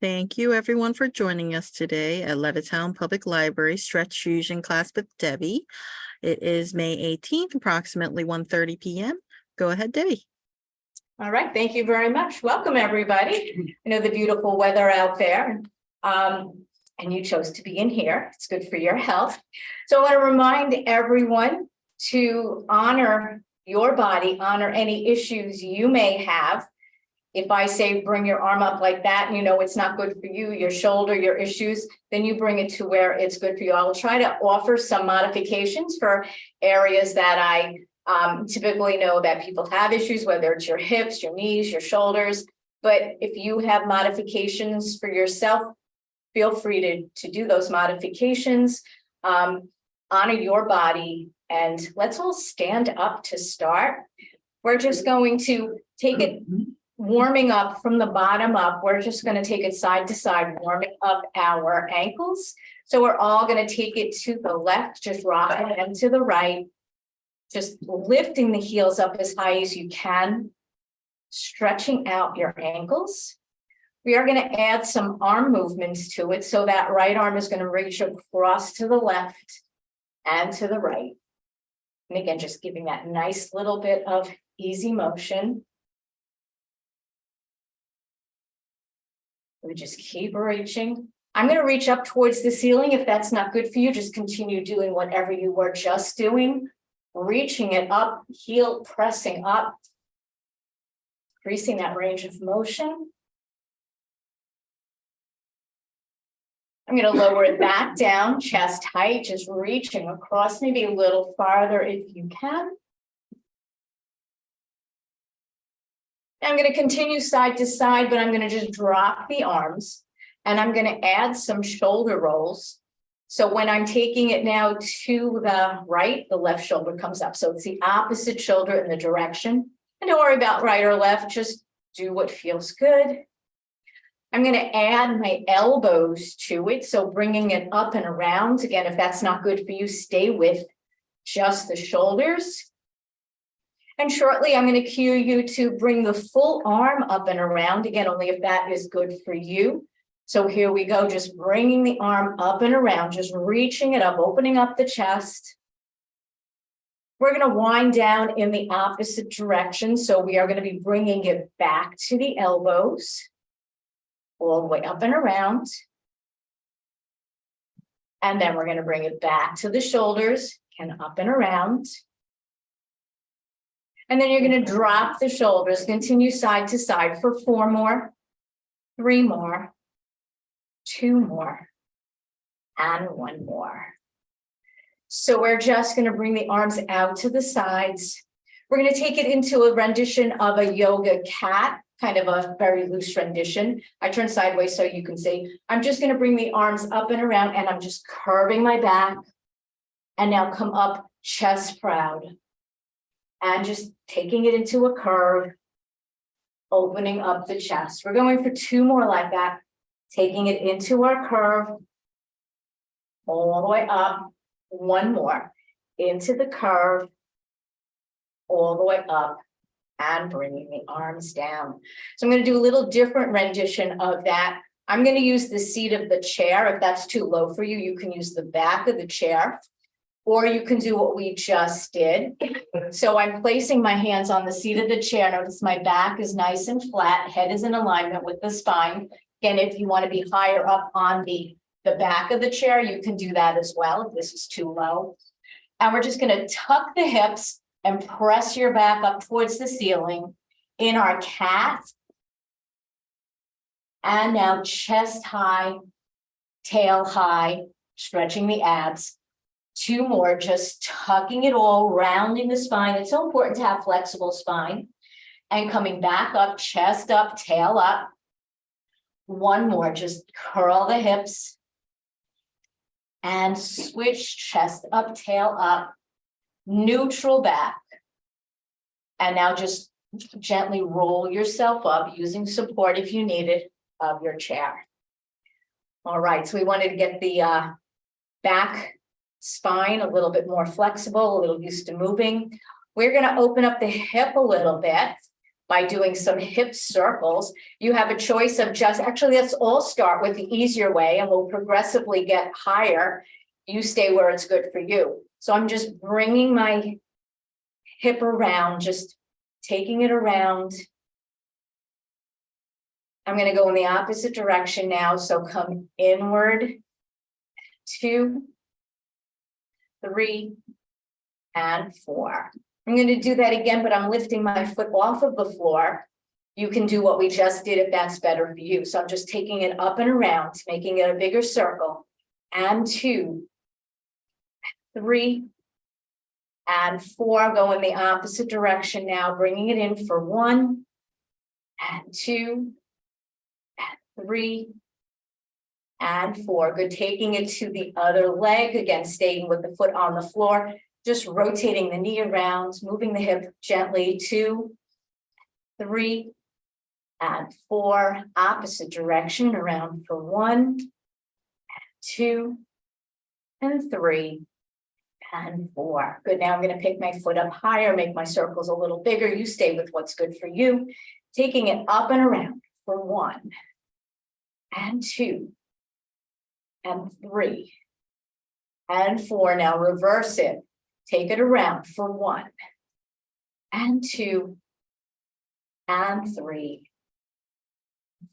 Thank you, everyone, for joining us today at Levittown Public Library Stretch Fusion class with Debbie. It is May 18th, approximately 1:30 p.m. Go ahead, Debbie. All right, thank you very much. Welcome, everybody. I know the beautiful weather out there, and you chose to be in here. It's good for your health. So I want to remind everyone to honor your body, honor any issues you may have. If I say bring your arm up like that, and you know it's not good for you, your shoulder, your issues, then you bring it to where it's good for you. I will try to offer some modifications for areas that I typically know that people have issues, whether it's your hips, your knees, your shoulders. But if you have modifications for yourself, feel free to do those modifications. Honor your body, and let's all stand up to start. We're just going to take it warming up from the bottom up. We're just going to take it side to side, warming up our ankles. So we're all going to take it to the left, just rocking them to the right, just lifting the heels up as high as you can, stretching out your ankles. We are going to add some arm movements to it. So that right arm is going to reach across to the left and to the right. And again, just giving that nice little bit of easy motion. We just keep reaching. I'm going to reach up towards the ceiling. If that's not good for you, just continue doing whatever you were just doing. Reaching it up, heel pressing up, increasing that range of motion. I'm going to lower it back down, chest height, just reaching across, maybe a little farther if you can. I'm going to continue side to side, but I'm going to just drop the arms, and I'm going to add some shoulder rolls. So when I'm taking it now to the right, the left shoulder comes up. So it's the opposite shoulder in the direction. And don't worry about right or left, just do what feels good. I'm going to add my elbows to it. So bringing it up and around. Again, if that's not good for you, stay with just the shoulders. And shortly, I'm going to cue you to bring the full arm up and around. Again, only if that is good for you. So here we go, just bringing the arm up and around, just reaching it up, opening up the chest. We're going to wind down in the opposite direction. So we are going to be bringing it back to the elbows, all the way up and around. And then we're going to bring it back to the shoulders and up and around. And then you're going to drop the shoulders, continue side to side for 4 more, 3 more, 2 more, and 1 more. So we're just going to bring the arms out to the sides. We're going to take it into a rendition of a yoga cat, kind of a very loose rendition. I turn sideways so you can see. I'm just going to bring the arms up and around, and I'm just curving my back. And now come up chest proud. And just taking it into a curve, opening up the chest. We're going for 2 more like that. Taking it into our curve, all the way up. 1 more, into the curve, all the way up, and bringing the arms down. So I'm going to do a little different rendition of that. I'm going to use the seat of the chair. If that's too low for you, you can use the back of the chair. Or you can do what we just did. So I'm placing my hands on the seat of the chair. Notice my back is nice and flat. Head is in alignment with the spine. Again, if you want to be higher up on the back of the chair, you can do that as well if this is too low. And we're just going to tuck the hips and press your back up towards the ceiling in our cat. And now chest high, tail high, stretching the abs. 2 more, just tucking it all, rounding the spine. It's so important to have flexible spine. And coming back up, chest up, tail up. 1 more, just curl the hips. And switch, chest up, tail up, neutral back. And now just gently roll yourself up using support if you need it of your chair. All right, so we wanted to get the back spine, a little bit more flexible, a little used to moving. We're gonna open up the hip a little bit by doing some hip circles. You have a choice of actually, let's all start with the easier way and we'll progressively get higher. You stay where it's good for you. So I'm just bringing my hip around, just taking it around. I'm going to go in the opposite direction now. So come inward, 2, 3, and 4. I'm going to do that again, but I'm lifting my foot off of the floor. You can do what we just did if that's better for you. So I'm just taking it up and around, making it a bigger circle. And 2, 3, and 4. Go in the opposite direction now, bringing it in for 1, and 2, and 3, and 4. Good. Taking it to the other leg. Again, staying with the foot on the floor. Just rotating the knee around, moving the hip gently. 2, 3, and 4. Opposite direction around for 1, and 2, and 3, and 4. Good. Now I'm going to pick my foot up higher, make my circles a little bigger. You stay with what's good for you. Taking it up and around for 1, and 2, and 3, and 4. Now reverse it. Take it around for 1, and 2, and 3,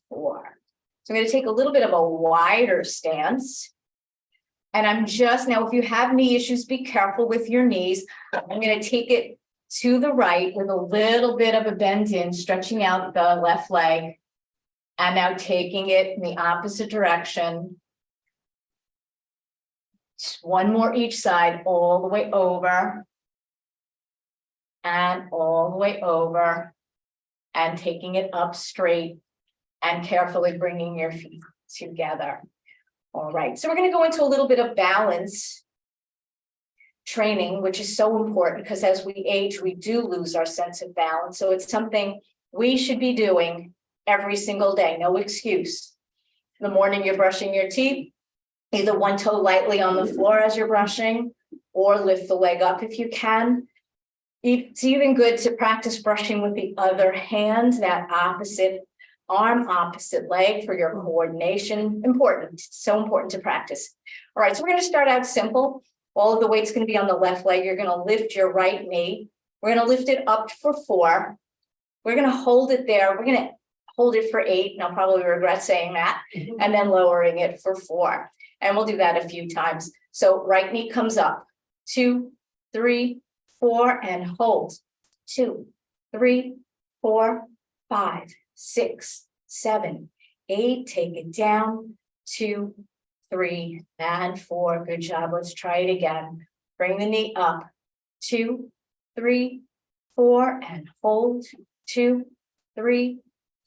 4. So I'm going to take a little bit of a wider stance. And I'm just, now if you have knee issues, be careful with your knees. I'm going to take it to the right with a little bit of a bend in, stretching out the left leg. And now taking it in the opposite direction. Just 1 more each side, all the way over. And all the way over. And taking it up straight. And carefully bringing your feet together. All right, so we're going to go into a little bit of balance training, which is so important because as we age, we do lose our sense of balance. So it's something we should be doing every single day, no excuse. In the morning, you're brushing your teeth, either one toe lightly on the floor as you're brushing, or lift the leg up if you can. It's even good to practice brushing with the other hand, that opposite arm, opposite leg for your coordination. Important, so important to practice. All right, so we're going to start out simple. All of the weight's going to be on the left leg. You're going to lift your right knee. We're going to lift it up for 4. We're going to hold it there. We're going to hold it for 8, and I'll probably regret saying that, and then lowering it for 4. And we'll do that a few times. So right knee comes up, 2, 3, 4, and hold. 2, 3, 4, 5, 6, 7, 8. Take it down. 2, 3, and 4. Good job. Let's try it again. Bring the knee up. 2, 3, 4, and hold. 2, 3,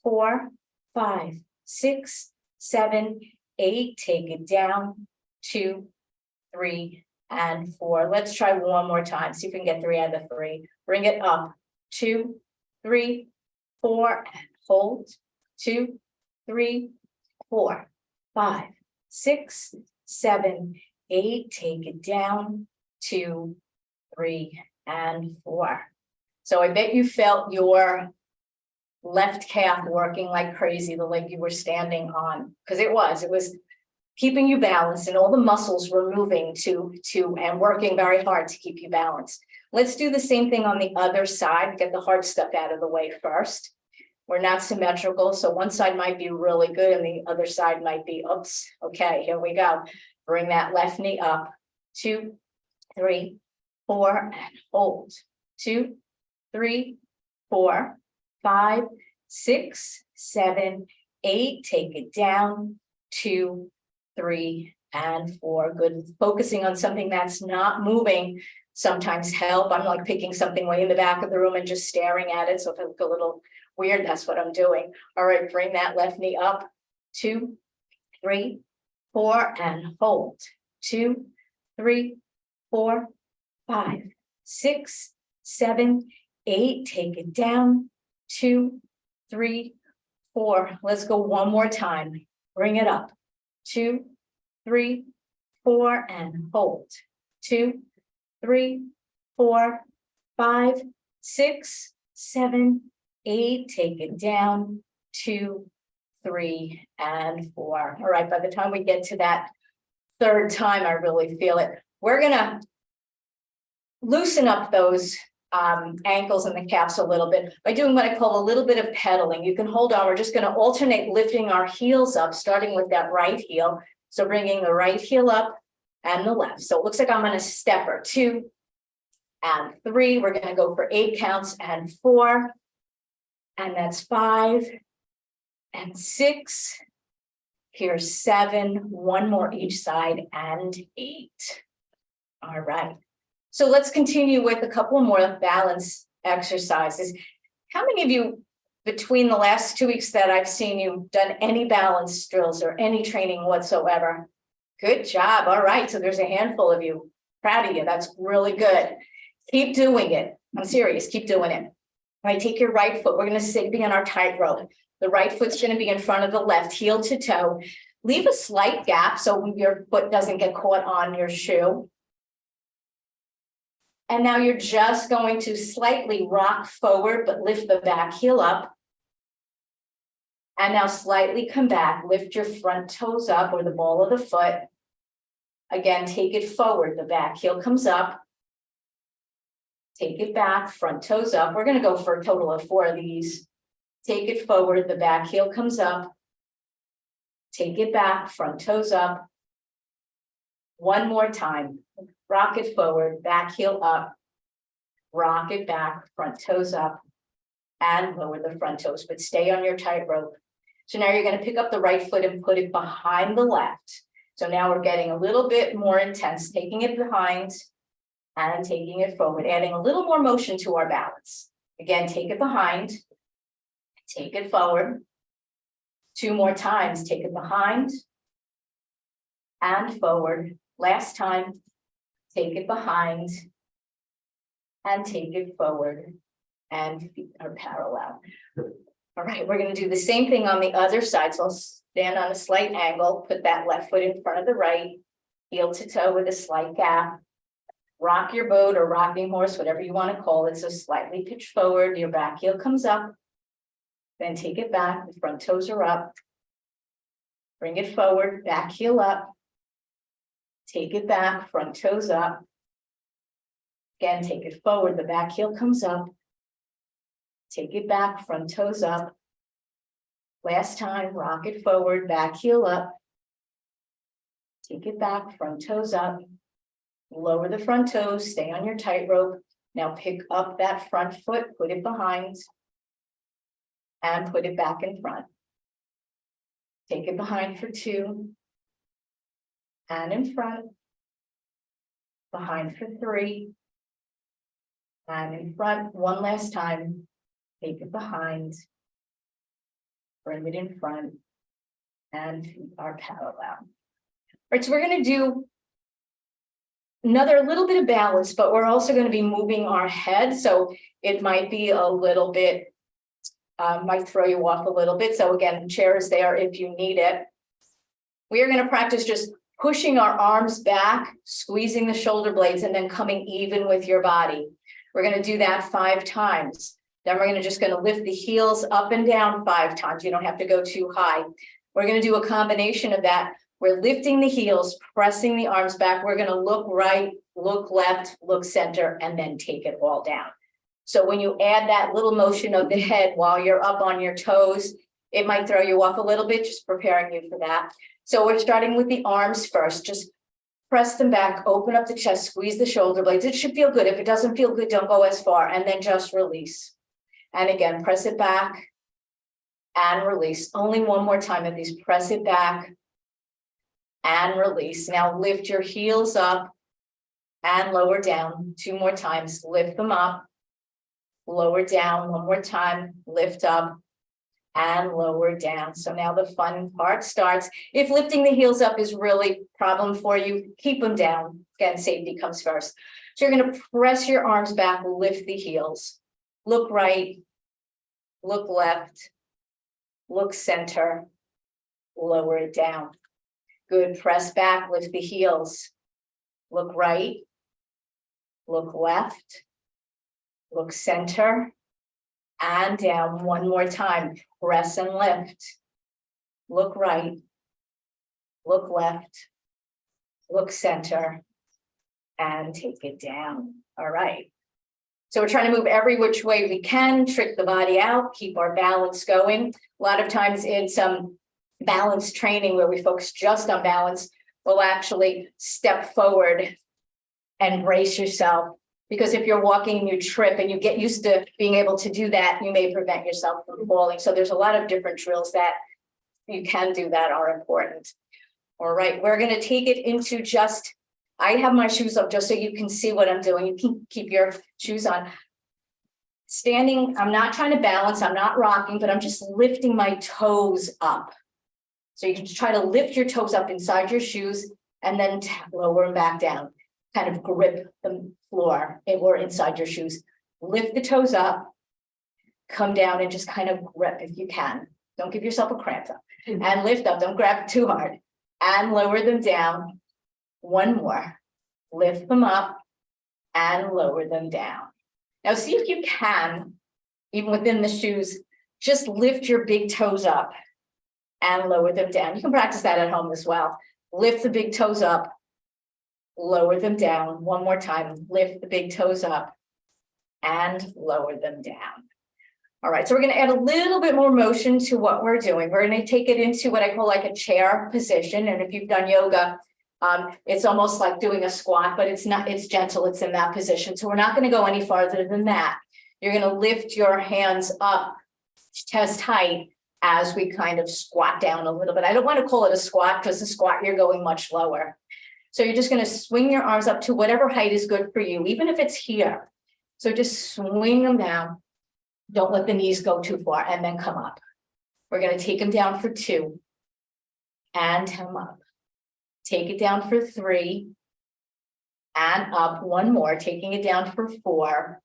4, 5, 6, 7, 8. Take it down. 2, 3, and 4. Let's try one more time. See if we can get 3 out of the 3. Bring it up. 2, 3, 4, and hold. 2, 3, 4, 5, 6, 7, 8. Take it down. 2, 3, and 4. So I bet you felt your left calf working like crazy, the leg you were standing on, because it was keeping you balanced, and all the muscles were moving to and working very hard to keep you balanced. Let's do the same thing on the other side. Get the hard stuff out of the way first. We're not symmetrical, so one side might be really good and the other side might be, oops. Okay, here we go. Bring that left knee up. 2, 3, 4, and hold. 2, 3, 4, 5, 6, 7, 8. Take it down. 2, 3, and 4. Good. Focusing on something that's not moving sometimes help. I'm like picking something way in the back of the room and just staring at it. So if I look a little weird, that's what I'm doing. All right, bring that left knee up. 2, 3, 4, and hold. 2, 3, 4, 5, 6, 7, 8. Take it down. 2, 3, 4. Let's go one more time. Bring it up. 2, 3, 4, and hold. 2, 3, 4, 5, 6, 7, 8. Take it down. 2, 3, and 4. All right, by the time we get to that third time, I really feel it. We're gonna loosen up those ankles and the calves a little bit by doing what I call a little bit of pedaling. You can hold on. We're just going to alternate lifting our heels up, starting with that right heel. So bringing the right heel up and the left. So it looks like I'm going to stepper 2 and 3. We're going to go for 8 counts and 4. And that's 5 and 6. Here's 7, 1 more each side, and 8. All right. So let's continue with a couple more balance exercises. How many of you, between the last 2 weeks that I've seen you, done any balance drills or any training whatsoever? Good job. All right. So there's a handful of you. Proud of you. That's really good. Keep doing it. I'm serious. Keep doing it. All right. Take your right foot. We're going to be on our tightrope. The right foot's going to be in front of the left, heel to toe. Leave a slight gap so your foot doesn't get caught on your shoe. And now you're just going to slightly rock forward, but lift the back heel up. And now slightly come back, lift your front toes up or the ball of the foot. Again, take it forward, the back heel comes up. Take it back, front toes up. We're going to go for a total of 4 of these. Take it forward, the back heel comes up. Take it back, front toes up. One more time. Rock it forward, back heel up, rock it back, front toes up, and lower the front toes, but stay on your tightrope. So now you're going to pick up the right foot and put it behind the left. So now we're getting a little bit more intense, taking it behind and taking it forward, adding a little more motion to our balance. Again, take it behind, take it forward. 2 more times, take it behind and forward. Last time. Take it behind and take it forward, and feet are parallel. All right, we're going to do the same thing on the other side. So I'll stand on a slight angle, put that left foot in front of the right, heel to toe with a slight gap. Rock your boat or rocking horse, whatever you want to call it. So slightly pitch forward, your back heel comes up, then take it back, the front toes are up. Bring it forward, back heel up. Take it back, front toes up. Again, take it forward, the back heel comes up. Take it back, front toes up. Last time, rock it forward, back heel up. Take it back, front toes up. Lower the front toes, stay on your tightrope. Now pick up that front foot, put it behind, and put it back in front. Take it behind for 2. And in front, behind for 3, and in front, one last time, take it behind, bring it in front, and feet are parallel. All right, so we're going to do another little bit of balance, but we're also going to be moving our head, so it might be a little bit, might throw you off a little bit. So again, the chair is there if you need it. We are going to practice just pushing our arms back, squeezing the shoulder blades, and then coming even with your body. We're going to do that 5 times. Then we're just going to lift the heels up and down 5 times. You don't have to go too high. We're going to do a combination of that. We're lifting the heels, pressing the arms back. We're going to look right, look left, look center, and then take it all down. So when you add that little motion of the head while you're up on your toes, it might throw you off a little bit, just preparing you for that. So we're starting with the arms first. Just press them back, open up the chest, squeeze the shoulder blades. It should feel good. If it doesn't feel good, don't go as far. And then just release. And again, press it back and release. Only one more time of these. Press it back and release. Now lift your heels up and lower down. 2 more times. Lift them up, lower down. 1 more time. Lift up and lower down. So now the fun part starts. If lifting the heels up is really a problem for you, keep them down. Again, safety comes first. So you're going to press your arms back, lift the heels. Look right, look left, look center, lower it down. Good. Press back, lift the heels. Look right, look left, look center, and down one more time. Press and lift. Look right, look left, look center, and take it down. All right. So we're trying to move every which way we can, trick the body out, keep our balance going. A lot of times it's balance training where we focus just on balance. We'll actually step forward and brace yourself, because if you're walking and you trip and you get used to being able to do that, you may prevent yourself from falling. So there's a lot of different drills that you can do that are important. All right, we're going to take it into just, I have my shoes up just so you can see what I'm doing. You can keep your shoes on. Standing, I'm not trying to balance, I'm not rocking, but I'm just lifting my toes up. So you can try to lift your toes up inside your shoes and then lower them back down. Kind of grip the floor or inside your shoes. Lift the toes up, come down and just kind of grip if you can. Don't give yourself a cramp up. And lift up, don't grab too hard. And lower them down. One more. Lift them up and lower them down. Now see if you can, even within the shoes, just lift your big toes up and lower them down. You can practice that at home as well. Lift the big toes up, lower them down. One more time, lift the big toes up and lower them down. All right, so we're going to add a little bit more motion to what we're doing. We're going to take it into what I call like a chair position. And if you've done yoga, it's almost like doing a squat, but it's not, it's gentle, it's in that position. So we're not going to go any farther than that. You're going to lift your hands up chest height as we kind of squat down a little bit. I don't want to call it a squat because the squat, you're going much lower. So you're just going to swing your arms up to whatever height is good for you, even if it's here. So just swing them down. Don't let the knees go too far and then come up. We're going to take them down for 2 and come up. Take it down for 3 and up. One more, taking it down for 4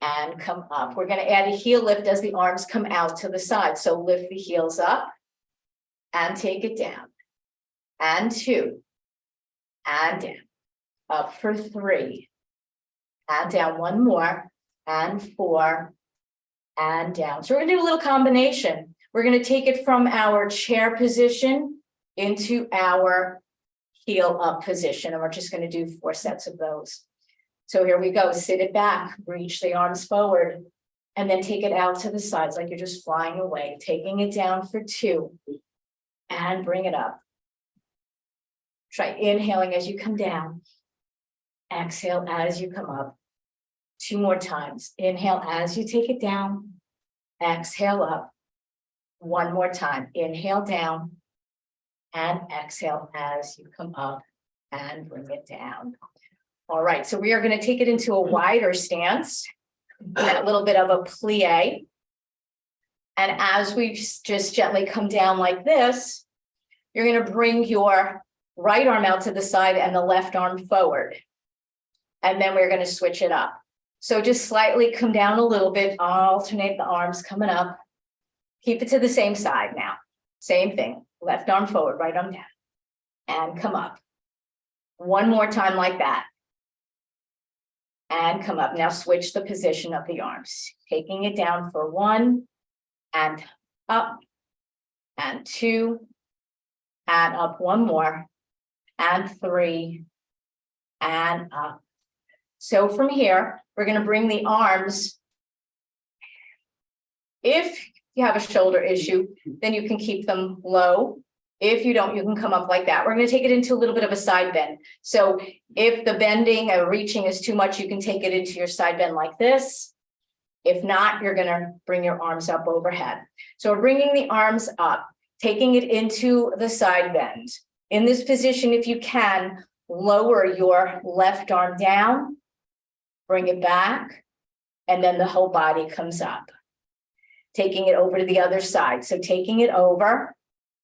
and come up. We're going to add a heel lift as the arms come out to the side. So lift the heels up and take it down. And 2 and down. Up for 3 and down. One more and 4 and down. So we're going to do a little combination. We're going to take it from our chair position into our heel up position. And we're just going to do 4 sets of those. So here we go. Sit it back, reach the arms forward, and then take it out to the sides like you're just flying away. Taking it down for 2 and bring it up. Try inhaling as you come down. Exhale as you come up. 2 more times. Inhale as you take it down. Exhale up. 1 more time. Inhale down. And exhale as you come up and bring it down. All right, so we are going to take it into a wider stance, and a little bit of a plie. And as we just gently come down like this, you're going to bring your right arm out to the side and the left arm forward. And then we're going to switch it up. So just slightly come down a little bit, alternate the arms coming up. Keep it to the same side now. Same thing, left arm forward, right arm down, and come up. 1 more time like that. And come up. Now switch the position of the arms. Taking it down for 1 and up and 2 and up. 1 more and 3 and up. So from here, we're going to bring the arms. If you have a shoulder issue, then you can keep them low. If you don't, you can come up like that. We're going to take it into a little bit of a side bend. So if the bending or reaching is too much, you can take it into your side bend like this. If not, you're going to bring your arms up overhead. So we're bringing the arms up, taking it into the side bend. In this position, if you can, lower your left arm down, bring it back, and then the whole body comes up. Taking it over to the other side. So taking it over,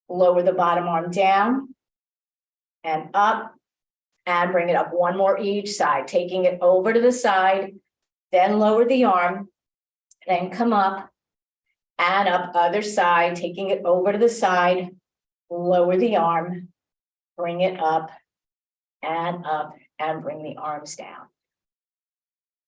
lower the bottom arm down and up and bring it up. 1 more each side, taking it over to the side, then lower the arm, then come up and up other side, taking it over to the side, lower the arm, bring it up and bring the arms down.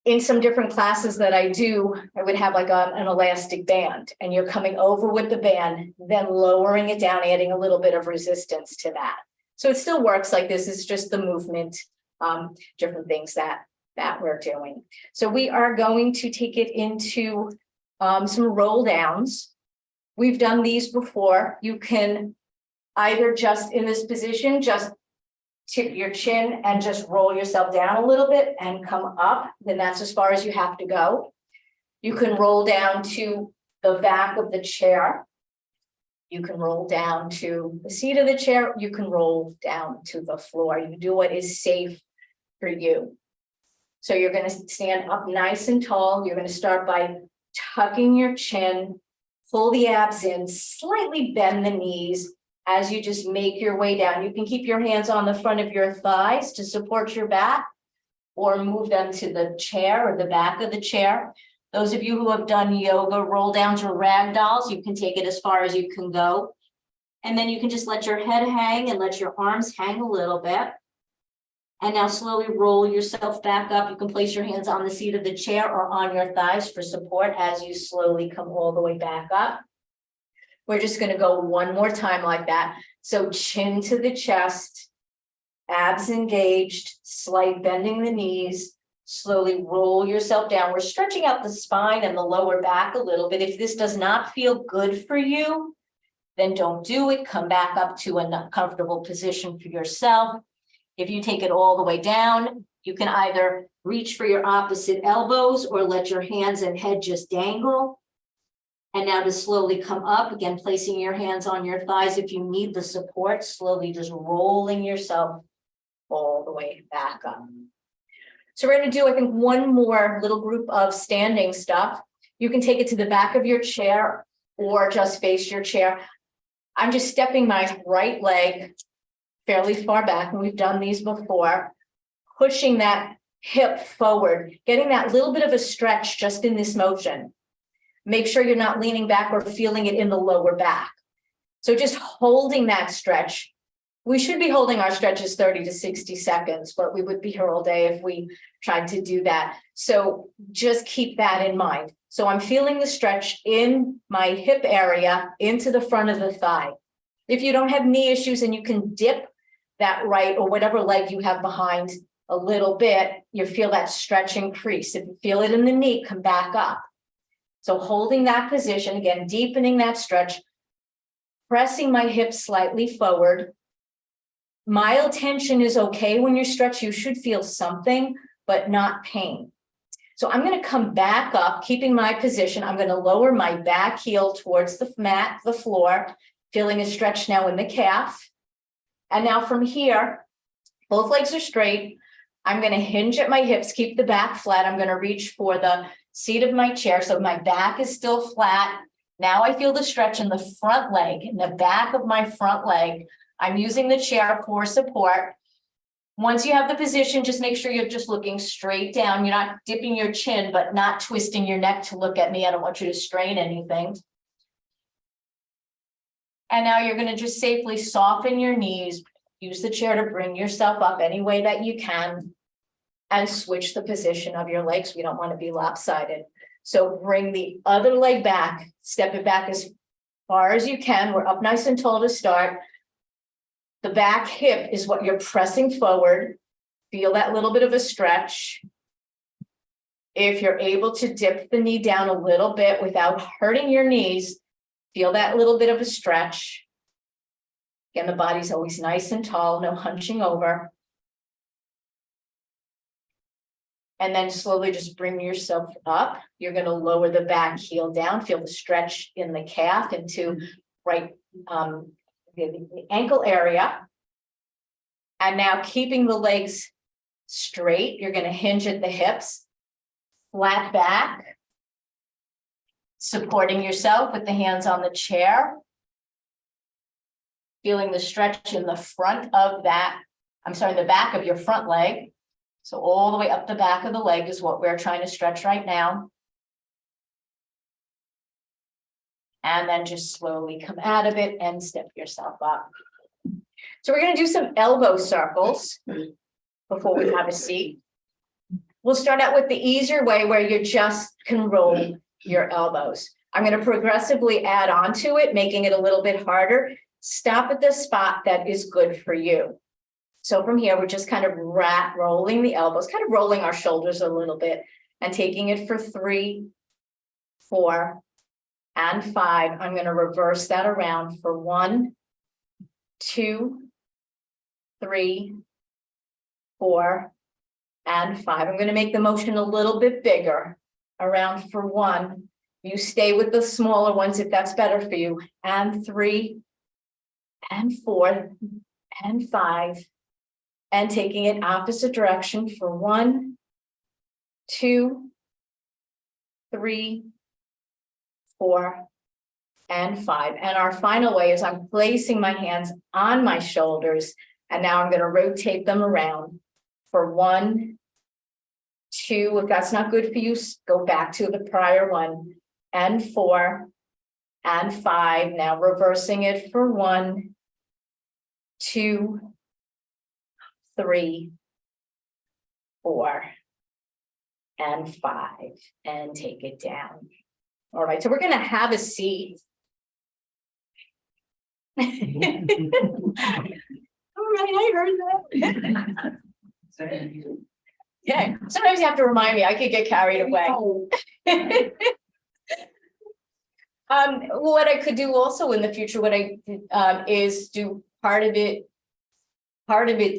in some different classes that I do, I would have like an elastic band, and you're coming over with the band, then lowering it down, adding a little bit of resistance to that. So it still works like this. It's just the movement, different things that we're doing. So we are going to take it into some roll downs. We've done these before. You can either just in this position, just tip your chin and just roll yourself down a little bit and come up. Then that's as far as you have to go. You can roll down to the back of the chair. You can roll down to the seat of the chair. You can roll down to the floor. You do what is safe for you. So you're going to stand up nice and tall. You're going to start by tucking your chin, pull the abs in, slightly bend the knees as you just make your way down. You can keep your hands on the front of your thighs to support your back, or move them to the chair or the back of the chair. Those of you who have done yoga roll downs or rag dolls, you can take it as far as you can go. And then you can just let your head hang and let your arms hang a little bit. And now slowly roll yourself back up. You can place your hands on the seat of the chair or on your thighs for support as you slowly come all the way back up. We're just going to go one more time like that. So chin to the chest, abs engaged, slight bending the knees, slowly roll yourself down. We're stretching out the spine and the lower back a little bit. If this does not feel good for you, then don't do it. Come back up to a comfortable position for yourself. If you take it all the way down, you can either reach for your opposite elbows or let your hands and head just dangle. And now to slowly come up, again, placing your hands on your thighs if you need the support, slowly just rolling yourself all the way back up. So we're going to do, I think, one more little group of standing stuff. You can take it to the back of your chair or just face your chair. I'm just stepping my right leg fairly far back, and we've done these before, pushing that hip forward, getting that little bit of a stretch just in this motion. Make sure you're not leaning back or feeling it in the lower back. So just holding that stretch. We should be holding our stretches 30 to 60 seconds, but we would be here all day if we tried to do that. So just keep that in mind. So I'm feeling the stretch in my hip area into the front of the thigh. If you don't have knee issues and you can dip that right or whatever leg you have behind a little bit, you feel that stretch increase. If you feel it in the knee, come back up. So holding that position, again, deepening that stretch, pressing my hips slightly forward. Mild tension is okay when you stretch. You should feel something, but not pain. So I'm going to come back up, keeping my position. I'm going to lower my back heel towards the mat, the floor, feeling a stretch now in the calf. And now from here, both legs are straight. I'm going to hinge at my hips, keep the back flat. I'm going to reach for the seat of my chair. So my back is still flat. Now I feel the stretch in the front leg, in the back of my front leg. I'm using the chair for support. Once you have the position, just make sure you're just looking straight down. You're not dipping your chin, but not twisting your neck to look at me. I don't want you to strain anything. And now you're going to just safely soften your knees. Use the chair to bring yourself up any way that you can. And switch the position of your legs. We don't want to be lopsided. So bring the other leg back. Step it back as far as you can. We're up nice and tall to start. The back hip is what you're pressing forward. Feel that little bit of a stretch. If you're able to dip the knee down a little bit without hurting your knees, feel that little bit of a stretch. Again, the body's always nice and tall, no hunching over. And then slowly just bring yourself up. You're going to lower the back heel down. Feel the stretch in the calf into right the ankle area. And now keeping the legs straight, you're going to hinge at the hips, flat back, supporting yourself with the hands on the chair. Feeling the stretch in the front of that, the back of your front leg. So all the way up the back of the leg is what we're trying to stretch right now. And then just slowly come out of it and step yourself up. So we're going to do some elbow circles before we have a seat. We'll start out with the easier way where you just can roll your elbows. I'm going to progressively add on to it, making it a little bit harder. Stop at the spot that is good for you. So from here, we're just kind of rolling the elbows, kind of rolling our shoulders a little bit and taking it for 3, 4, and 5. I'm going to reverse that around for 1, 2, 3, 4, and 5. I'm going to make the motion a little bit bigger around for 1. You stay with the smaller ones if that's better for you. And 3, and 4, and 5. And taking it opposite direction for 1, 2, 3, 4, and 5. And our final way is I'm placing my hands on my shoulders, and now I'm going to rotate them around for 1, 2. If that's not good for you, go back to the prior one, and 4, and 5. Now reversing it for 1, 2, 3, 4, and 5, and take it down. All right, so we're going to have a seat. All right, I heard that. Yeah, sometimes you have to remind me, I could get carried away. What I could do also in the future, is do part of it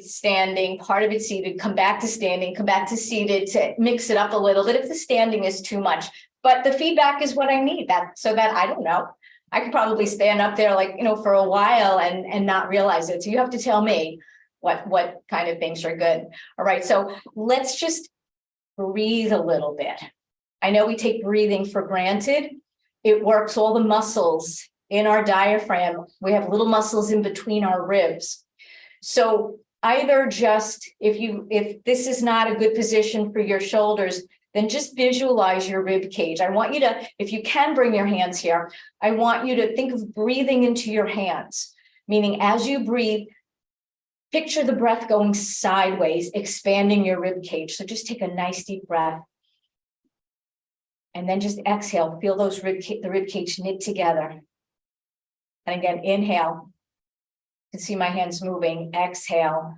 standing, part of it seated, come back to standing, come back to seated, to mix it up a little bit if the standing is too much. But the feedback is what I need, so that I don't know. I could probably stand up there for a while and not realize it. So you have to tell me what kind of things are good. All right, so let's just breathe a little bit. I know we take breathing for granted. It works all the muscles in our diaphragm. We have little muscles in between our ribs. So either just, if this is not a good position for your shoulders, then just visualize your rib cage. I want you to, if you can bring your hands here, I want you to think of breathing into your hands, meaning as you breathe, picture the breath going sideways, expanding your rib cage. So just take a nice deep breath. And then just exhale, feel the rib cage knit together. And again, inhale. You can see my hands moving. Exhale.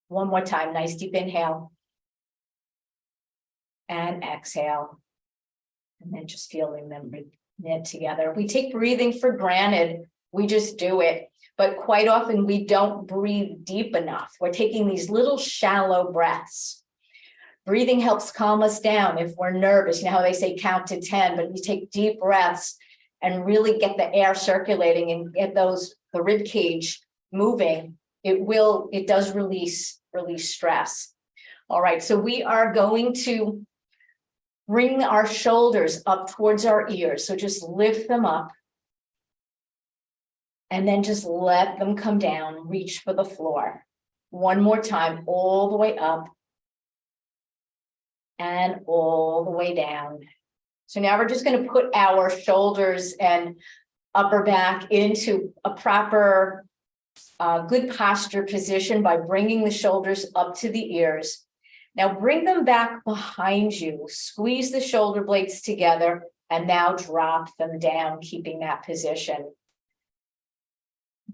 One more time, nice deep inhale. And exhale. And then just feeling them knit together. We take breathing for granted. We just do it. But quite often we don't breathe deep enough. We're taking these little shallow breaths. Breathing helps calm us down if we're nervous. You know how they say count to 10, but you take deep breaths and really get the air circulating and get the rib cage moving. It does release stress. All right, so we are going to bring our shoulders up towards our ears. So just lift them up. And then just let them come down, reach for the floor. One more time, all the way up. And all the way down. So now we're just going to put our shoulders and upper back into a proper, good posture position by bringing the shoulders up to the ears. Now bring them back behind you. Squeeze the shoulder blades together and now drop them down, keeping that position.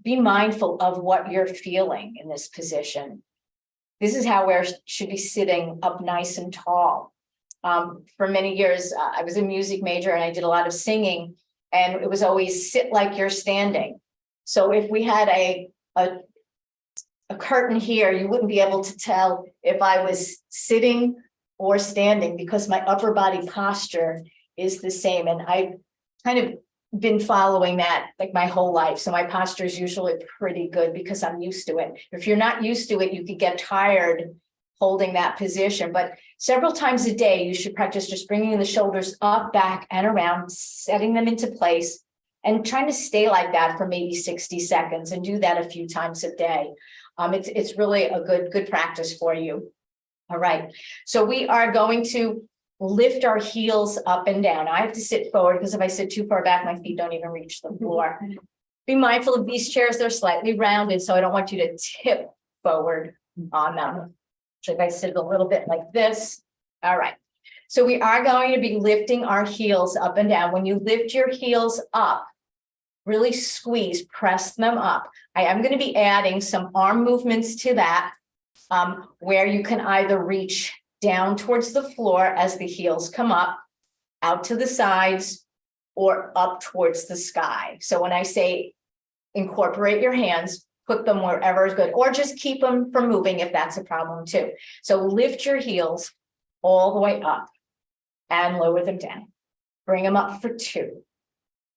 Be mindful of what you're feeling in this position. This is how we should be sitting up nice and tall. For many years, I was a music major and I did a lot of singing, and it was always sit like you're standing. So if we had a curtain here, you wouldn't be able to tell if I was sitting or standing because my upper body posture is the same. And I've kind of been following that like my whole life. So my posture is usually pretty good because I'm used to it. If you're not used to it, you could get tired holding that position. But several times a day, you should practice just bringing the shoulders up, back, and around, setting them into place, and trying to stay like that for maybe 60 seconds and do that a few times a day. It's really a good practice for you. All right. So we are going to lift our heels up and down. I have to sit forward because if I sit too far back, my feet don't even reach the floor. Be mindful of these chairs. They're slightly rounded, so I don't want you to tip forward on them. Should I sit a little bit like this? All right. So we are going to be lifting our heels up and down. When you lift your heels up, really squeeze, press them up. I am going to be adding some arm movements to that, where you can either reach down towards the floor as the heels come up, out to the sides, or up towards the sky. So when I say incorporate your hands, put them wherever is good, or just keep them from moving if that's a problem too. So lift your heels all the way up and lower them down. Bring them up for 2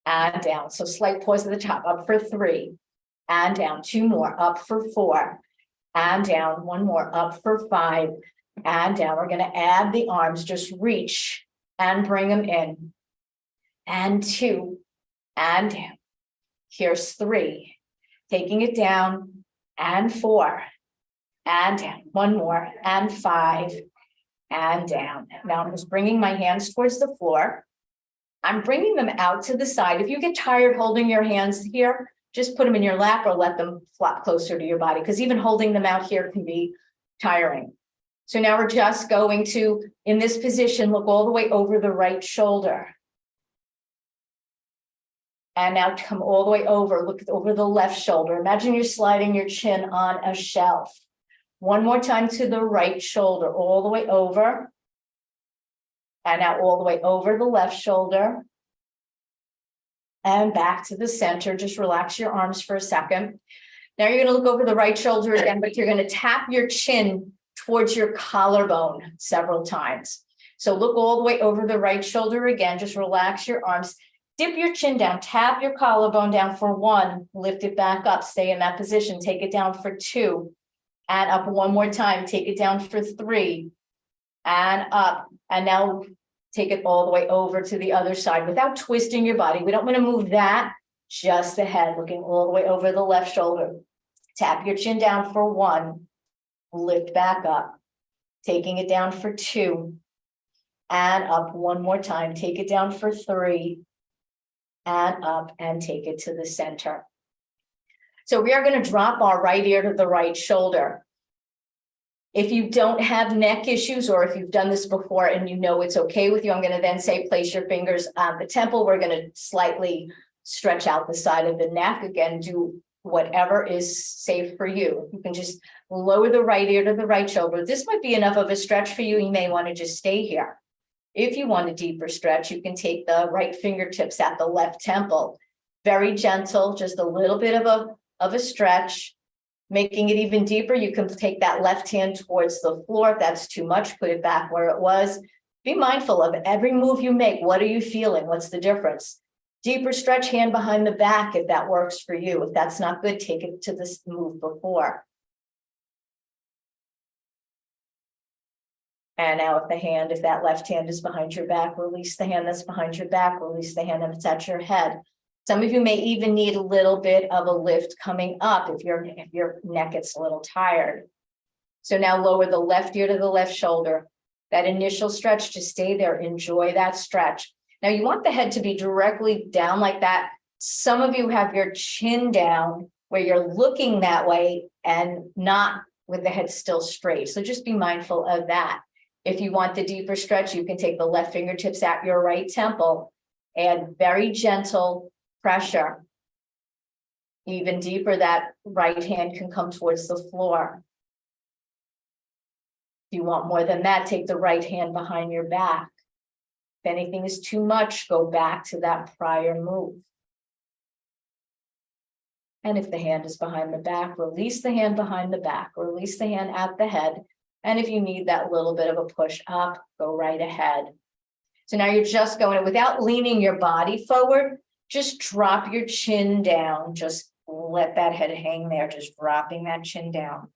and down. So slight pause at the top, up for 3 and down. 2 more, up for 4 and down. 1 more, up for 5 and down. We're going to add the arms, just reach and bring them in. And 2 and down. Here's 3, taking it down, and 4 and down. 1 more, and 5 and down. Now I'm just bringing my hands towards the floor. I'm bringing them out to the side. If you get tired holding your hands here, just put them in your lap or let them flop closer to your body, because even holding them out here can be tiring. So now we're just going to, in this position, look all the way over the right shoulder. And now come all the way over, look over the left shoulder. Imagine you're sliding your chin on a shelf. 1 more time to the right shoulder, all the way over. And now all the way over the left shoulder. And back to the center. Just relax your arms for a second. Now you're going to look over the right shoulder again, but you're going to tap your chin towards your collarbone several times. So look all the way over the right shoulder again. Just relax your arms. Dip your chin down, tap your collarbone down for 1, lift it back up, stay in that position, take it down for 2, and up 1 more time, take it down for 3, and up, and now take it all the way over to the other side without twisting your body. We don't want to move that, just the head, looking all the way over the left shoulder. Tap your chin down for 1, lift back up, taking it down for 2, and up 1 more time, take it down for 3, and up, and take it to the center. So we are going to drop our right ear to the right shoulder. If you don't have neck issues, or if you've done this before and you know it's okay with you, I'm going to then say place your fingers on the temple. We're going to slightly stretch out the side of the neck. Again, do whatever is safe for you. You can just lower the right ear to the right shoulder. This might be enough of a stretch for you. You may want to just stay here. If you want a deeper stretch, you can take the right fingertips at the left temple. Very gentle, just a little bit of a stretch. Making it even deeper, you can take that left hand towards the floor. If that's too much, put it back where it was. Be mindful of every move you make. What are you feeling? What's the difference? Deeper stretch, hand behind the back if that works for you. If that's not good, take it to this move before. And now if that left hand is behind your back, release the hand that's behind your back, release the hand that's at your head. Some of you may even need a little bit of a lift coming up if your neck gets a little tired. So now lower the left ear to the left shoulder. That initial stretch, just stay there, enjoy that stretch. Now you want the head to be directly down like that. Some of you have your chin down where you're looking that way and not with the head still straight. So just be mindful of that. If you want the deeper stretch, you can take the left fingertips at your right temple and very gentle pressure. Even deeper, that right hand can come towards the floor. If you want more than that, take the right hand behind your back. If anything is too much, go back to that prior move. And if the hand is behind the back, release the hand behind the back, release the hand at the head. And if you need that little bit of a push up, go right ahead. So now you're just going, without leaning your body forward, just drop your chin down. Just let that head hang there, just dropping that chin down.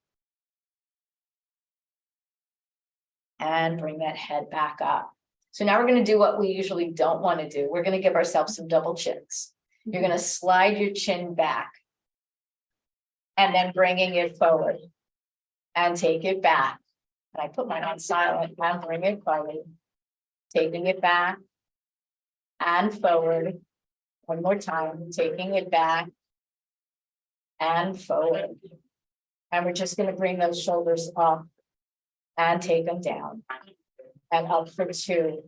And bring that head back up. So now we're going to do what we usually don't want to do. We're going to give ourselves some double chins. You're going to slide your chin back. And then bringing it forward. And take it back. And I put mine on silent and bring it forward. Taking it back. And forward. 1 more time. Taking it back. And forward. And we're just going to bring those shoulders up. and take them down. And up for 2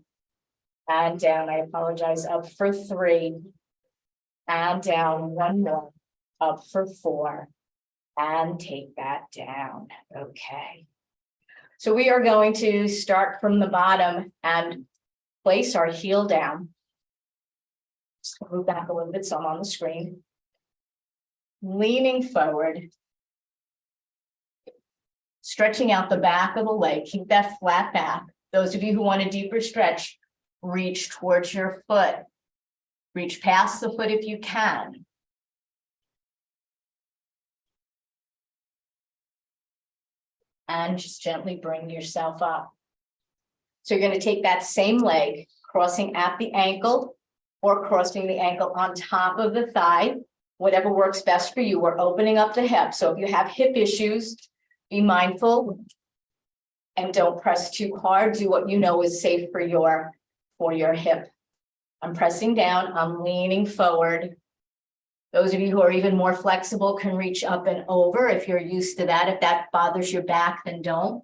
and down. I apologize, up for 3 and down. 1 more, up for 4 and take that down. Okay. So we are going to start from the bottom and place our heel down. Just move back a little bit so I'm on the screen. Leaning forward. Stretching out the back of the leg, keep that flat back. Those of you who want a deeper stretch, reach towards your foot. Reach past the foot if you can. And just gently bring yourself up. So you're going to take that same leg, crossing at the ankle or crossing the ankle on top of the thigh, whatever works best for you. We're opening up the hip. So if you have hip issues, be mindful and don't press too hard. Do what you know is safe for your hip. I'm pressing down, I'm leaning forward. Those of you who are even more flexible can reach up and over if you're used to that. If that bothers your back, then don't.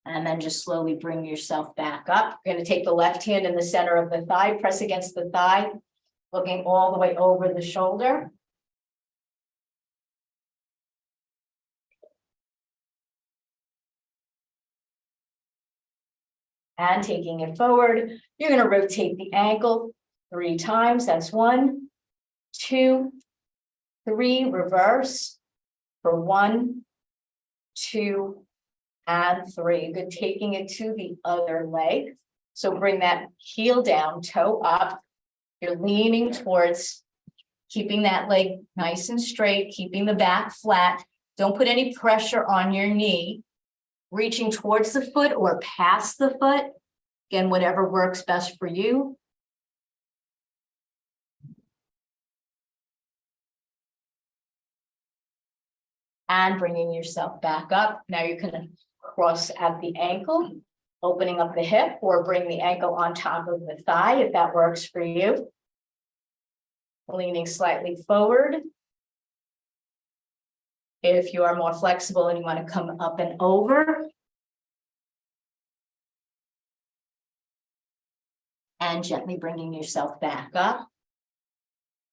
And then just slowly bring yourself back up. You're going to take the left hand in the center of the thigh, press against the thigh, looking all the way over the shoulder. And taking it forward, you're going to rotate the ankle 3 times. That's 1, 2, 3, reverse for 1, 2, and 3. Good, taking it to the other leg. So bring that heel down, toe up. You're leaning towards keeping that leg nice and straight, keeping the back flat. Don't put any pressure on your knee. Reaching towards the foot or past the foot. Again, whatever works best for you. And bringing yourself back up. Now you're going to cross at the ankle, opening up the hip, or bring the ankle on top of the thigh if that works for you. Leaning slightly forward. If you are more flexible and you want to come up and over. And gently bringing yourself back up.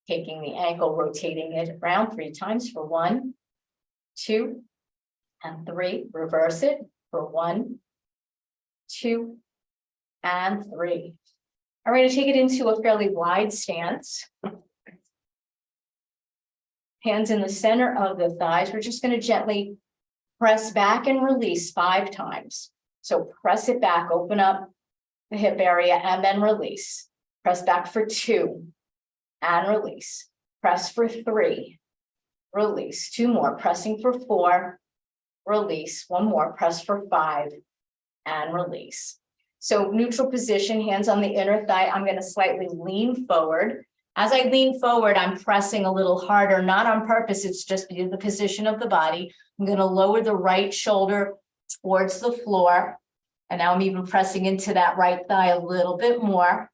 Taking the ankle, rotating it around 3 times for 1, 2, and 3. Reverse it for 1, 2, and 3. I'm going to take it into a fairly wide stance. Hands in the center of the thighs. We're just going to gently press back and release 5 times. So press it back, open up the hip area, and then release. Press back for 2 and release. Press for 3, release. 2 more, pressing for 4, release. 1 more, press for 5 and release. So neutral position, hands on the inner thigh. I'm going to slightly lean forward. As I lean forward, I'm pressing a little harder, not on purpose. It's just the position of the body. I'm going to lower the right shoulder towards the floor. And now I'm even pressing into that right thigh a little bit more.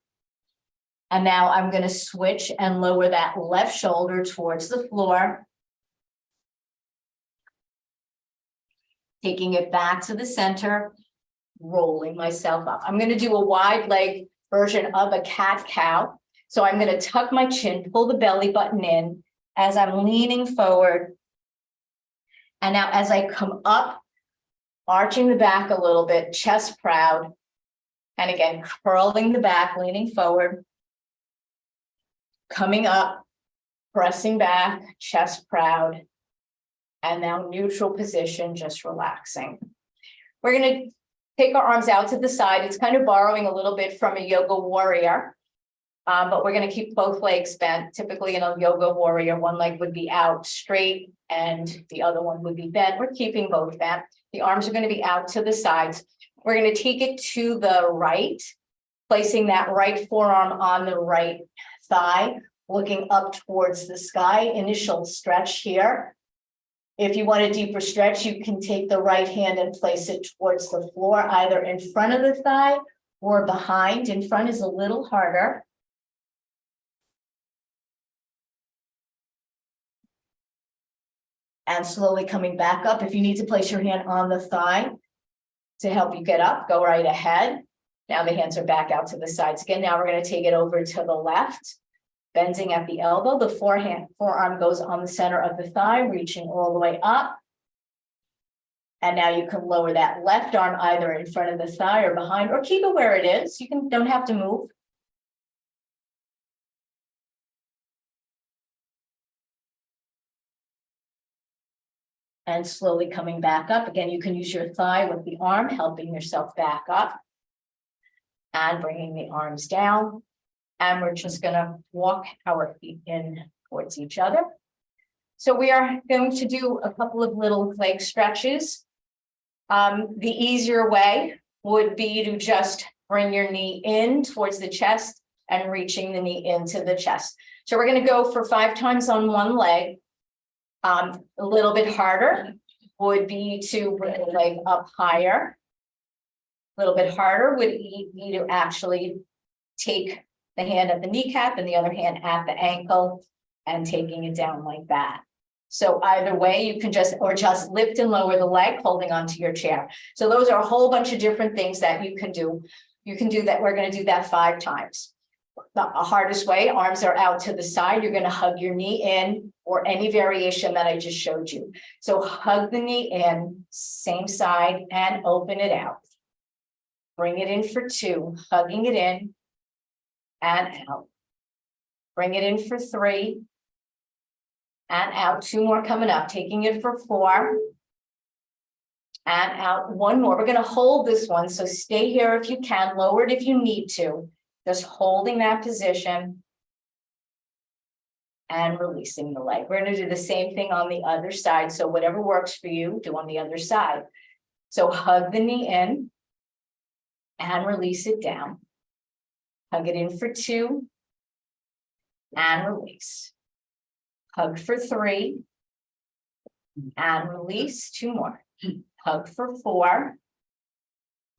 And now I'm going to switch and lower that left shoulder towards the floor. Taking it back to the center, rolling myself up. I'm going to do a wide leg version of a cat-cow. So I'm going to tuck my chin, pull the belly button in as I'm leaning forward. And now as I come up, arching the back a little bit, chest proud. And again, curling the back, leaning forward. Coming up, pressing back, chest proud. And now neutral position, just relaxing. We're going to take our arms out to the side. It's kind of borrowing a little bit from a yoga warrior. But we're going to keep both legs bent. Typically in a yoga warrior, one leg would be out straight and the other one would be bent. We're keeping both bent. The arms are going to be out to the sides. We're going to take it to the right, placing that right forearm on the right thigh, looking up towards the sky. Initial stretch here. If you want a deeper stretch, you can take the right hand and place it towards the floor, either in front of the thigh or behind. In front is a little harder. And slowly coming back up. If you need to place your hand on the thigh to help you get up, go right ahead. Now the hands are back out to the sides again. Now we're going to take it over to the left, bending at the elbow. The forearm goes on the center of the thigh, reaching all the way up. And now you can lower that left arm either in front of the thigh or behind, or keep it where it is. You don't have to move. And slowly coming back up. Again, you can use your thigh with the arm, helping yourself back up. And bringing the arms down. And we're just gonna walk our feet in towards each other. So we are going to do a couple of little leg stretches. The easier way would be to just bring your knee in towards the chest and reaching the knee into the chest. So we're gonna go for 5 times on one leg. A little bit harder would be to bring the leg up higher. A little bit harder would be to actually take the hand at the kneecap and the other hand at the ankle and taking it down like that. So either way, you can just lift and lower the leg, holding onto your chair. So those are a whole bunch of different things that you can do. You can do that. We're going to do that 5 times. The hardest way, arms are out to the side. You're going to hug your knee in, or any variation that I just showed you. So hug the knee in, same side, and open it out. Bring it in for 2, hugging it in and out. Bring it in for 3 and out. 2 more coming up, taking it for 4 and out. 1 more. We're going to hold this one. So stay here if you can, lower it if you need to. Just holding that position and releasing the leg. We're going to do the same thing on the other side. So whatever works for you, do on the other side. So hug the knee in and release it down. Hug it in for 2 and release. Hug for 3 and release. 2 more. Hug for 4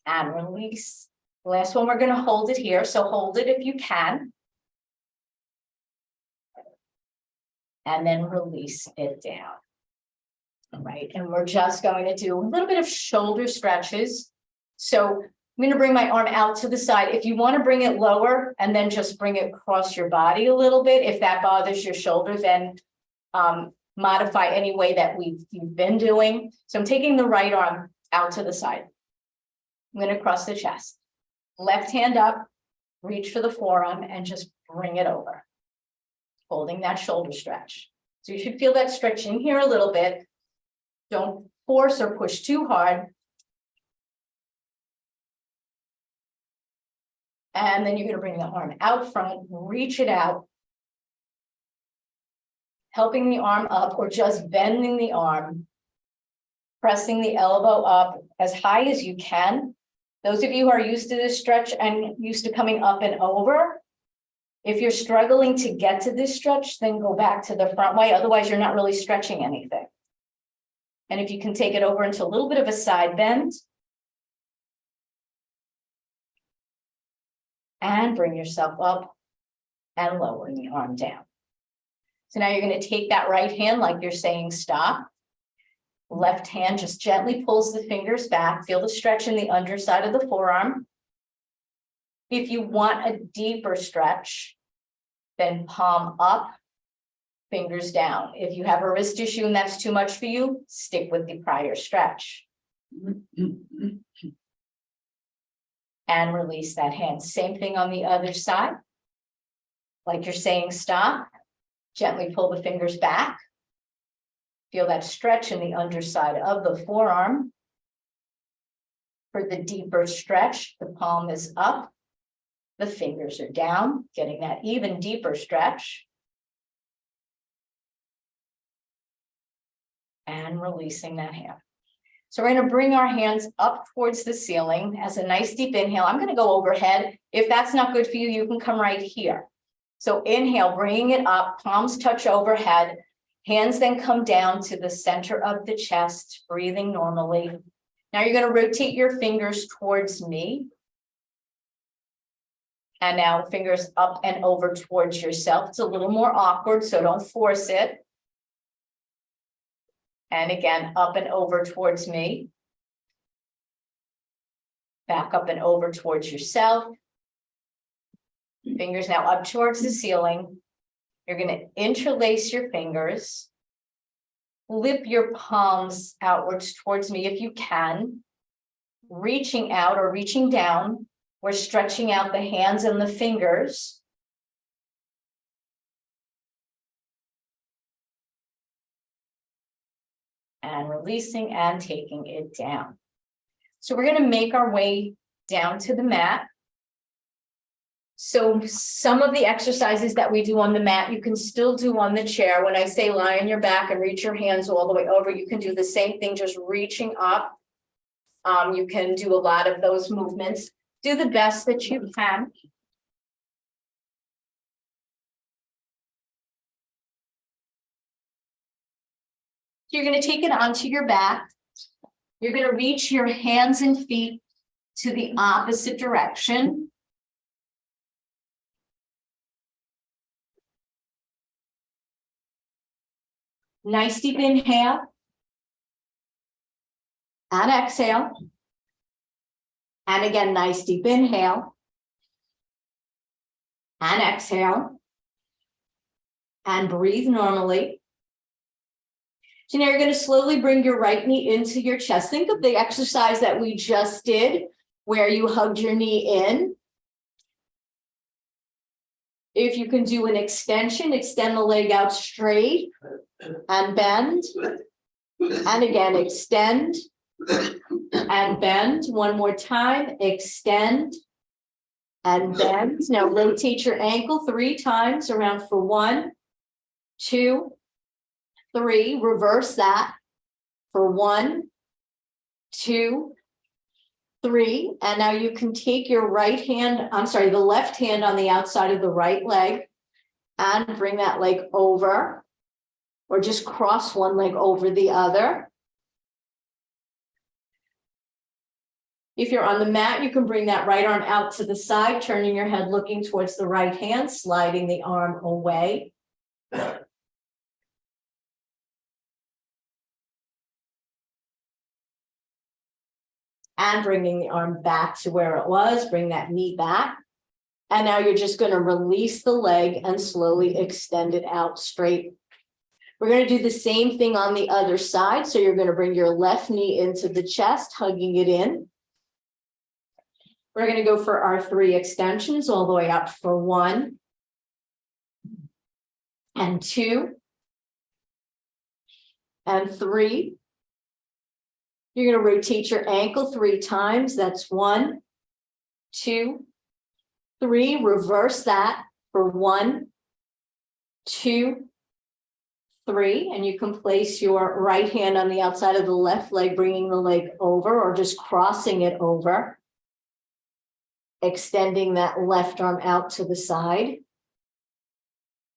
and release. Last one, we're going to hold it here. So hold it if you can. And then release it down. All right. And we're just going to do a little bit of shoulder stretches. So I'm going to bring my arm out to the side. If you want to bring it lower and then just bring it across your body a little bit, if that bothers your shoulder, then modify any way that you've been doing. So I'm taking the right arm out to the side. I'm going to cross the chest. Left hand up, reach for the forearm and just bring it over. Holding that shoulder stretch. So you should feel that stretch in here a little bit. Don't force or push too hard. And then you're going to bring the arm out front, reach it out. Helping the arm up or just bending the arm. Pressing the elbow up as high as you can. Those of you who are used to this stretch and used to coming up and over, if you're struggling to get to this stretch, then go back to the front way. Otherwise, you're not really stretching anything. And if you can take it over into a little bit of a side bend. And bring yourself up and lowering the arm down. So now you're going to take that right hand like you're saying stop. Left hand just gently pulls the fingers back. Feel the stretch in the underside of the forearm. If you want a deeper stretch, then palm up, fingers down. If you have a wrist issue and that's too much for you, stick with the prior stretch. And release that hand. Same thing on the other side. Like you're saying stop, gently pull the fingers back. Feel that stretch in the underside of the forearm. For the deeper stretch, the palm is up, the fingers are down, getting that even deeper stretch. And releasing that hand. So we're going to bring our hands up towards the ceiling as a nice deep inhale. I'm going to go overhead. If that's not good for you, you can come right here. So inhale, bringing it up, palms touch overhead. Hands then come down to the center of the chest, breathing normally. Now you're going to rotate your fingers towards me. And now fingers up and over towards yourself. It's a little more awkward, so don't force it. And again, up and over towards me. Back up and over towards yourself. Fingers now up towards the ceiling. You're going to interlace your fingers. Flip your palms outwards towards me if you can. Reaching out or reaching down. We're stretching out the hands and the fingers. And releasing and taking it down. So we're going to make our way down to the mat. So some of the exercises that we do on the mat, you can still do on the chair. When I say lie on your back and reach your hands all the way over, you can do the same thing, just reaching up. You can do a lot of those movements. Do the best that you can. You're going to take it onto your back. You're going to reach your hands and feet to the opposite direction. Nice deep inhale. And exhale. And again, nice deep inhale. And exhale. And breathe normally. So now you're going to slowly bring your right knee into your chest. Think of the exercise that we just did, where you hugged your knee in. If you can do an extension, extend the leg out straight and bend. And again, extend and bend. One more time, extend and bend. Now rotate your ankle 3 times around for 1, 2, 3. Reverse that for 1, 2, 3. And now you can take your the left hand on the outside of the right leg and bring that leg over, or just cross one leg over the other. If you're on the mat, you can bring that right arm out to the side, turning your head, looking towards the right hand, sliding the arm away. And bringing the arm back to where it was, bring that knee back. And now you're just going to release the leg and slowly extend it out straight. We're going to do the same thing on the other side. So you're going to bring your left knee into the chest, hugging it in. We're going to go for our 3 extensions all the way up for 1 and 2 and 3. You're going to rotate your ankle 3 times. That's 1, 2, 3. Reverse that for 1, 2, 3. And you can place your right hand on the outside of the left leg, bringing the leg over or just crossing it over. Extending that left arm out to the side.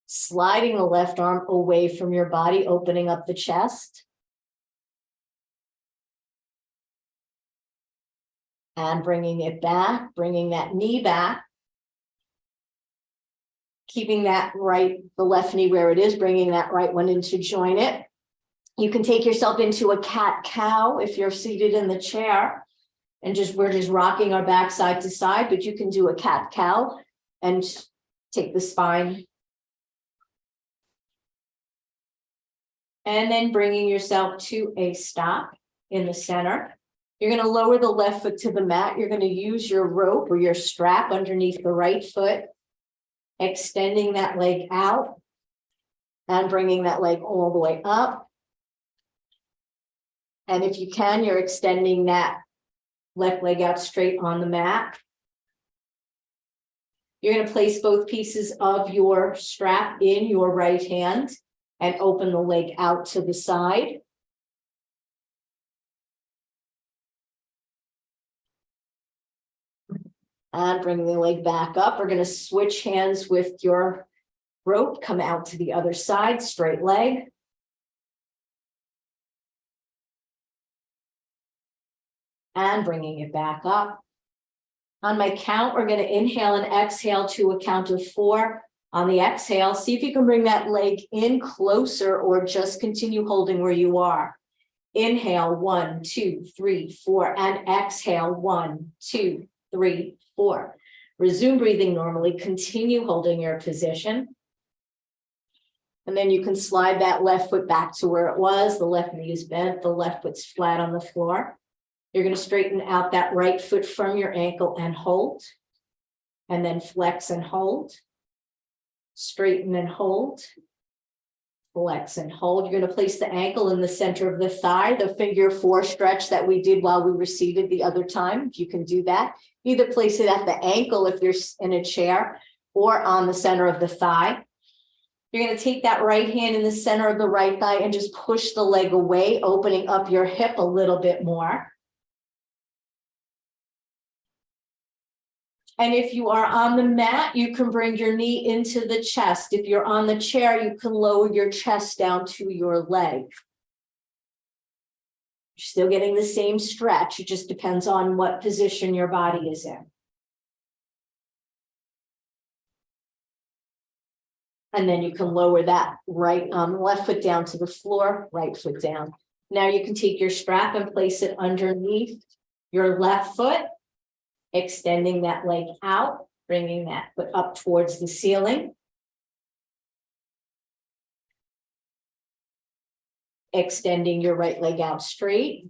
Sliding the left arm away from your body, opening up the chest. And bringing it back, bringing that knee back. Keeping that the left knee where it is, bringing that right one in to join it. You can take yourself into a cat-cow if you're seated in the chair. And we're just rocking our back side to side, but you can do a cat-cow and take the spine. And then bringing yourself to a stop in the center. You're going to lower the left foot to the mat. You're going to use your rope or your strap underneath the right foot, extending that leg out and bringing that leg all the way up. And if you can, you're extending that left leg out straight on the mat. You're going to place both pieces of your strap in your right hand and open the leg out to the side. And bring the leg back up. We're going to switch hands with your rope. Come out to the other side, straight leg. And bringing it back up. On my count, we're going to inhale and exhale to a count of 4. On the exhale, see if you can bring that leg in closer or just continue holding where you are. Inhale, 1, 2, 3, 4, and exhale, 1, 2, 3, 4. Resume breathing normally, continue holding your position. And then you can slide that left foot back to where it was. The left knee is bent, the left foot's flat on the floor. You're going to straighten out that right foot from your ankle and hold. And then flex and hold. Straighten and hold. Flex and hold. You're going to place the ankle in the center of the thigh, the figure 4 stretch that we did while we were seated the other time. If you can do that, either place it at the ankle if you're in a chair or on the center of the thigh. You're going to take that right hand in the center of the right thigh and just push the leg away, opening up your hip a little bit more. And if you are on the mat, you can bring your knee into the chest. If you're on the chair, you can lower your chest down to your leg. You're still getting the same stretch. It just depends on what position your body is in. And then you can lower that left foot down to the floor, right foot down. Now you can take your strap and place it underneath your left foot, extending that leg out, bringing that foot up towards the ceiling. Extending your right leg out straight.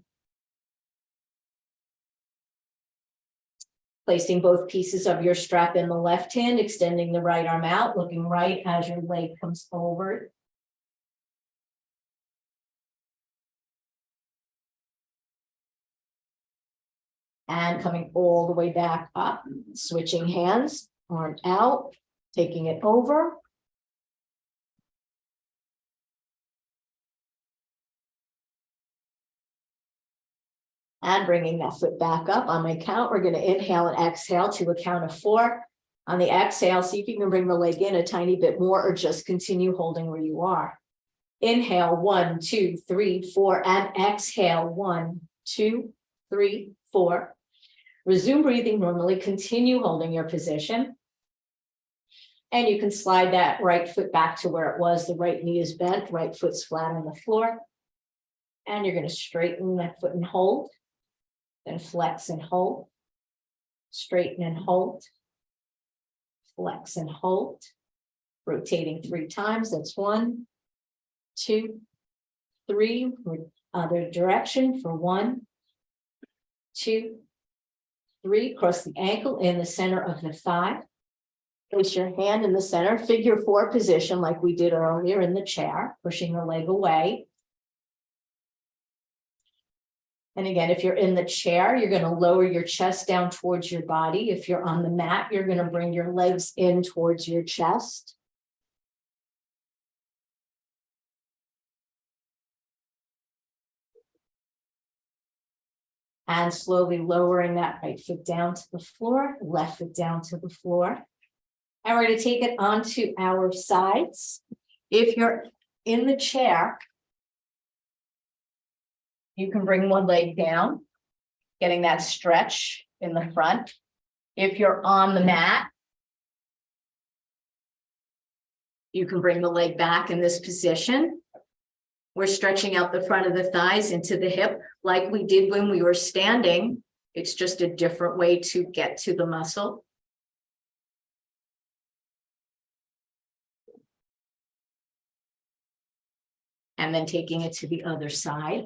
Placing both pieces of your strap in the left hand, extending the right arm out, looking right as your leg comes forward. And coming all the way back up, switching hands, arm out, taking it over. And bringing that foot back up. On my count, we're going to inhale and exhale to a count of 4. On the exhale, see if you can bring the leg in a tiny bit more or just continue holding where you are. Inhale, 1, 2, 3, 4, and exhale, 1, 2, 3, 4. Resume breathing normally, continue holding your position. And you can slide that right foot back to where it was. The right knee is bent, right foot's flat on the floor. And you're going to straighten that foot and hold. Then flex and hold, straighten and hold, flex and hold, rotating 3 times. That's 1, 2, 3. Other direction for 1, 2, 3. Cross the ankle in the center of the thigh. Place your hand in the center, figure 4 position like we did earlier in the chair, pushing the leg away. And again, if you're in the chair, you're going to lower your chest down towards your body. If you're on the mat, you're going to bring your legs in towards your chest. And slowly lowering that right foot down to the floor, left foot down to the floor. And we're going to take it onto our sides. If you're in the chair, you can bring one leg down, getting that stretch in the front. If you're on the mat, you can bring the leg back in this position. We're stretching out the front of the thighs into the hip like we did when we were standing. It's just a different way to get to the muscle. And then taking it to the other side.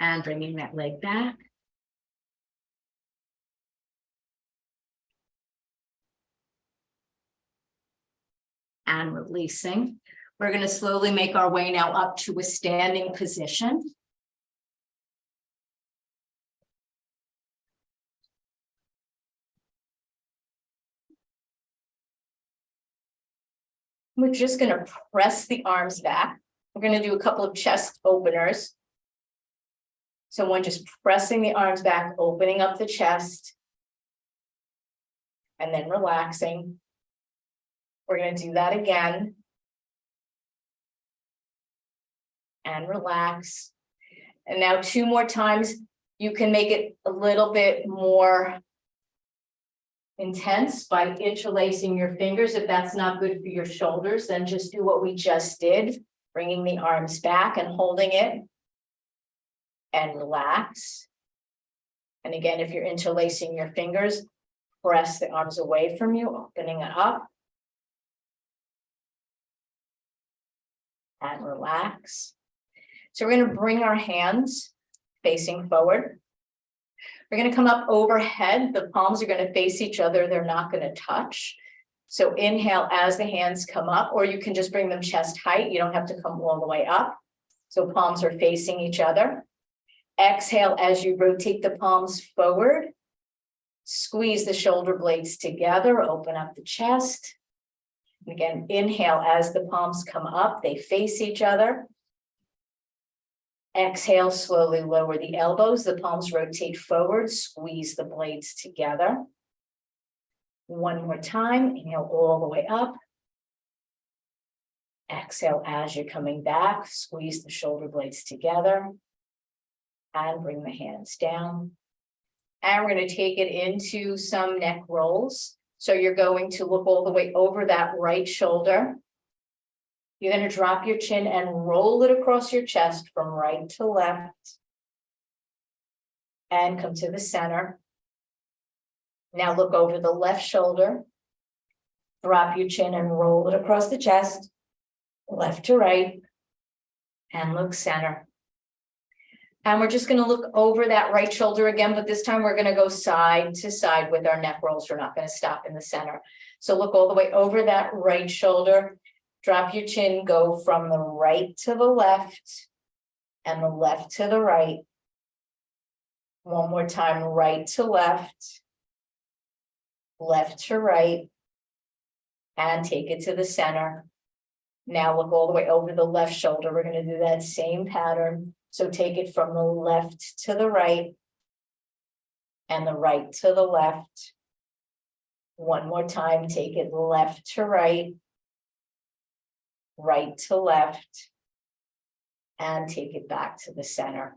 And bringing that leg back. And releasing. We're going to slowly make our way now up to a standing position. We're just going to press the arms back. We're going to do a couple of chest openers. So one, just pressing the arms back, opening up the chest, and then relaxing. We're going to do that again. And relax. And now 2 more times. You can make it a little bit more intense by interlacing your fingers. If that's not good for your shoulders, then just do what we just did, bringing the arms back and holding it. And relax. And again, if you're interlacing your fingers, press the arms away from you, opening it up. And relax. So we're going to bring our hands facing forward. We're going to come up overhead. The palms are going to face each other. They're not going to touch. So inhale as the hands come up, or you can just bring them chest height. You don't have to come all the way up. So palms are facing each other. Exhale as you rotate the palms forward. Squeeze the shoulder blades together, open up the chest. And again, inhale as the palms come up, they face each other. Exhale, slowly lower the elbows, the palms rotate forward, squeeze the blades together. One more time, inhale all the way up. Exhale as you're coming back, squeeze the shoulder blades together. And bring the hands down. And we're going to take it into some neck rolls. So you're going to look all the way over that right shoulder. You're going to drop your chin and roll it across your chest from right to left. And come to the center. Now look over the left shoulder. Drop your chin and roll it across the chest. Left to right. And look center. And we're just going to look over that right shoulder again, but this time we're going to go side to side with our neck rolls. We're not going to stop in the center. So look all the way over that right shoulder. Drop your chin, go from the right to the left and the left to the right. One more time, right to left, left to right, and take it to the center. Now look all the way over the left shoulder. We're going to do that same pattern. So take it from the left to the right and the right to the left. One more time, take it left to right, right to left, and take it back to the center.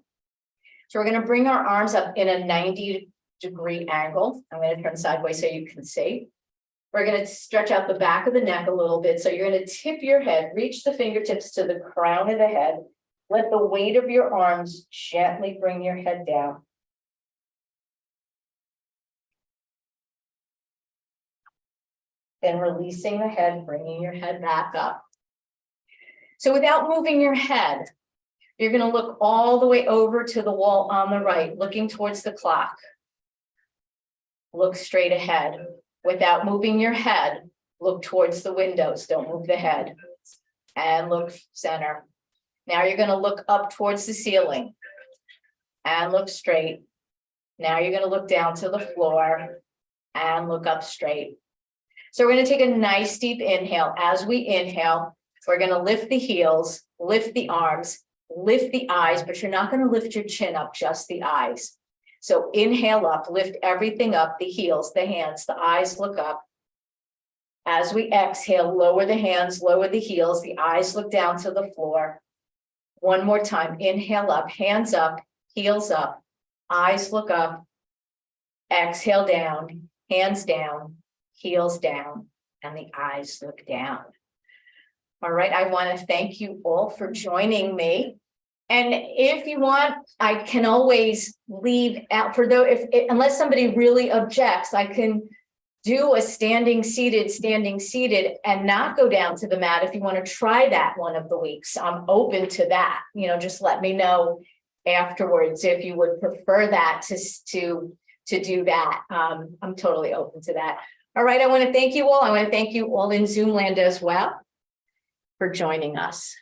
So we're going to bring our arms up in a 90-degree angle. I'm going to turn sideways so you can see. We're going to stretch out the back of the neck a little bit. So you're going to tip your head, reach the fingertips to the crown of the head. Let the weight of your arms gently bring your head down. Then releasing the head, bringing your head back up. So without moving your head, you're going to look all the way over to the wall on the right, looking towards the clock. Look straight ahead. Without moving your head, look towards the windows. Don't move the head. And look center. Now you're going to look up towards the ceiling and look straight. Now you're going to look down to the floor and look up straight. So we're going to take a nice deep inhale. As we inhale, we're going to lift the heels, lift the arms, lift the eyes, but you're not going to lift your chin up, just the eyes. So inhale up, lift everything up, the heels, the hands, the eyes look up. As we exhale, lower the hands, lower the heels, the eyes look down to the floor. One more time, inhale up, hands up, heels up, eyes look up, exhale down, hands down, heels down, and the eyes look down. All right, I want to thank you all for joining me. And if you want, I can always leave out for those, unless somebody really objects, I can do a standing seated, and not go down to the mat. If you want to try that one of the weeks, I'm open to that. Just let me know afterwards if you would prefer that to do that. I'm totally open to that. All right, I want to thank you all. I want to thank you all in Zoom land as well for joining us.